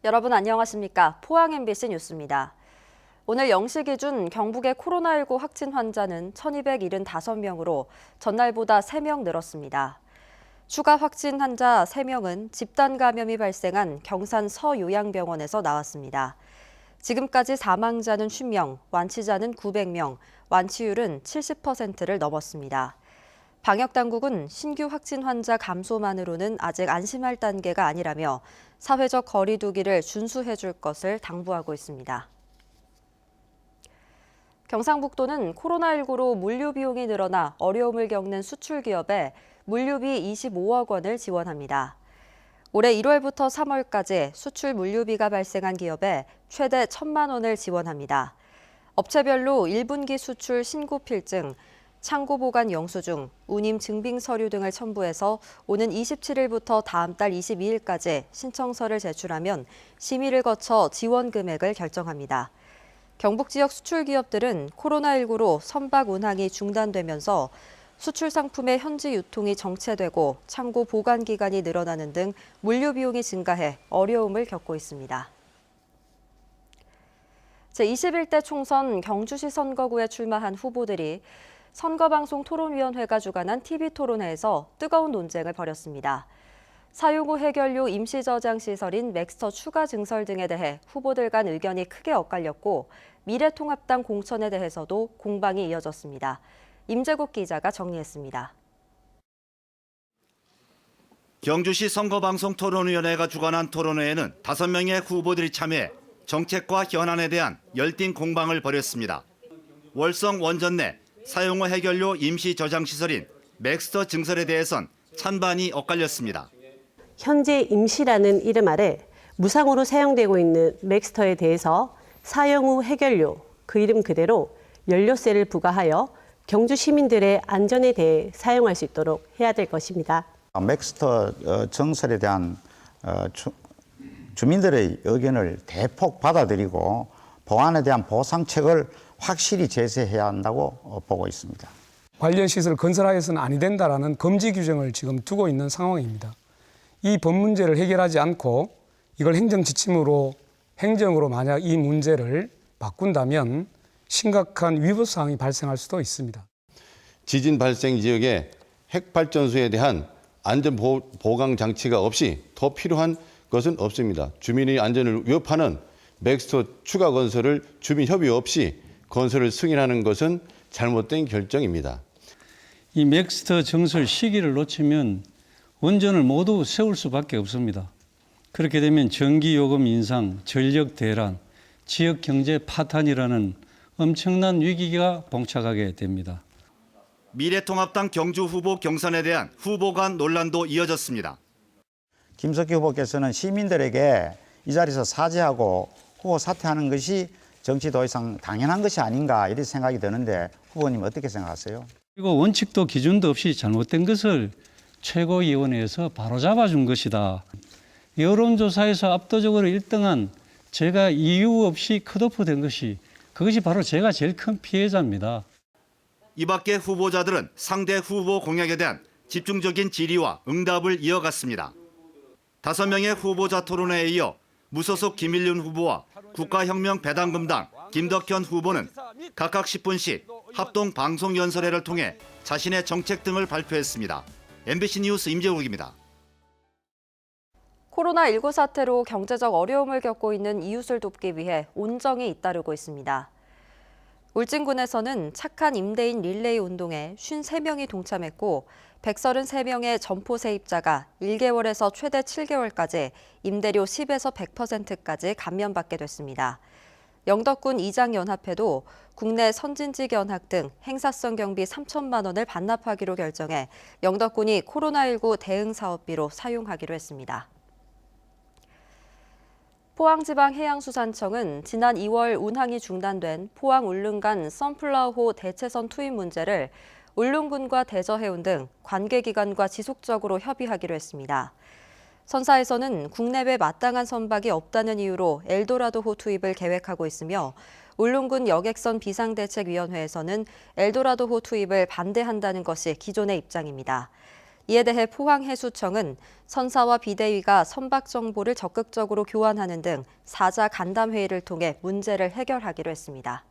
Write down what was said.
여러분 안녕하십니까? 포항 MBC 뉴스입니다. 오늘 0시 기준 경북의 코로나19 확진 환자는 1,275명으로 전날보다 3명 늘었습니다. 추가 확진 환자 3명은 집단 감염이 발생한 경산 서요양병원에서 나왔습니다. 지금까지 사망자는 50명, 완치자는 900명, 완치율은 70%를 넘었습니다. 방역당국은 신규 확진 환자 감소만으로는 아직 안심할 단계가 아니라며 사회적 거리 두기를 준수해 줄 것을 당부하고 있습니다. 경상북도는 코로나19로 물류 비용이 늘어나 어려움을 겪는 수출 기업에 물류비 25억 원을 지원합니다. 올해 1월부터 3월까지 수출 물류비가 발생한 기업에 최대 1,000만 원을 지원합니다. 업체별로 1분기 수출 신고 필증, 창고 보관 영수증, 운임 증빙 서류 등을 첨부해서 오는 27일부터 다음 달 22일까지 신청서를 제출하면 심의를 거쳐 지원 금액을 결정합니다. 경북 지역 수출 기업들은 코로나19로 선박 운항이 중단되면서 수출 상품의 현지 유통이 정체되고 창고 보관 기간이 늘어나는 등 물류 비용이 증가해 어려움을 겪고 있습니다. 제21대 총선 경주시 선거구에 출마한 후보들이 선거방송 토론위원회가 주관한 TV토론회에서 뜨거운 논쟁을 벌였습니다. 사용 후 해결료 임시 저장 시설인 맥스터 추가 증설 등에 대해 후보들 간 의견이 크게 엇갈렸고 미래통합당 공천에 대해서도 공방이 이어졌습니다. 임재국 기자가 정리했습니다. 경주시 선거방송 토론위원회가 주관한 토론회에는 5명의 후보들이 참여해 정책과 현안에 대한 열띤 공방을 벌였습니다. 월성 원전 내 사용 후 해결료 임시 저장 시설인 맥스터 증설에 대해선 찬반이 엇갈렸습니다. 현재 임시라는 이름 아래 무상으로 사용되고 있는 맥스터에 대해서 사용 후 해결료, 그 이름 그대로 연료세를 부과하여 경주 시민들의 안전에 대해 사용할 수 있도록 해야 될 것입니다. 맥스터 증설에 대한 주민들의 의견을 대폭 받아들이고 보안에 대한 보상책을 확실히 제시해야 한다고 보고 있습니다. 관련 시설 건설하여서는 아니 된다라는 금지 규정을 지금 두고 있는 상황입니다. 이 법 문제를 해결하지 않고 이걸 행정 지침으로 행정으로 만약 이 문제를 바꾼다면 심각한 위법 사항이 발생할 수도 있습니다. 지진 발생 지역에 핵발전소에 대한 안전 보강 장치가 없이 더 필요한 것은 없습니다. 주민의 안전을 위협하는 맥스터 추가 건설을 주민 협의 없이 건설을 승인하는 것은 잘못된 결정입니다. 이 맥스터 증설 시기를 놓치면 원전을 모두 세울 수밖에 없습니다. 그렇게 되면 전기요금 인상, 전력 대란, 지역 경제 파탄이라는 엄청난 위기가 봉착하게 됩니다. 미래통합당 경주 후보 경선에 대한 후보 간 논란도 이어졌습니다. 김석기 후보께서는 시민들에게 이 자리에서 사죄하고 후보 사퇴하는 것이 정치 더 이상 당연한 것이 아닌가 이런 생각이 드는데 후보님 어떻게 생각하세요? 그리고 원칙도 기준도 없이 잘못된 것을 최고위원회에서 바로잡아준 것이다. 여론조사에서 압도적으로 1등한 제가 이유 없이 컷오프된 것이 그것이 바로 제가 제일 큰 피해자입니다. 이 밖에 후보자들은 상대 후보 공약에 대한 집중적인 질의와 응답을 이어갔습니다. 5명의 후보자 토론회에 이어 무소속 김일륜 후보와 국가혁명배당금당 김덕현 후보는 각각 10분씩 합동 방송 연설회를 통해 자신의 정책 등을 발표했습니다. MBC 뉴스 임재욱입니다. 코로나19 사태로 경제적 어려움을 겪고 있는 이웃을 돕기 위해 온정이 잇따르고 있습니다. 울진군에서는 착한 임대인 릴레이 운동에 53명이 동참했고 133명의 점포 세입자가 1개월에서 최대 7개월까지 임대료 10에서 100%까지 감면받게 됐습니다. 영덕군 이장연합회도 국내 선진직 연합 등 행사성 경비 3천만 원을 반납하기로 결정해 영덕군이 코로나19 대응 사업비로 사용하기로 했습니다. 포항지방해양수산청은 지난 2월 운항이 중단된 포항 울릉간 선플라워호 대체선 투입 문제를 울릉군과 대저해운 등 관계기관과 지속적으로 협의하기로 했습니다. 선사에서는 국내외 마땅한 선박이 없다는 이유로 엘도라도호 투입을 계획하고 있으며 울릉군 여객선 비상대책위원회에서는 엘도라도호 투입을 반대한다는 것이 기존의 입장입니다. 이에 대해 포항해수청은 선사와 비대위가 선박 정보를 적극적으로 교환하는 등 4자 간담회의를 통해 문제를 해결하기로 했습니다.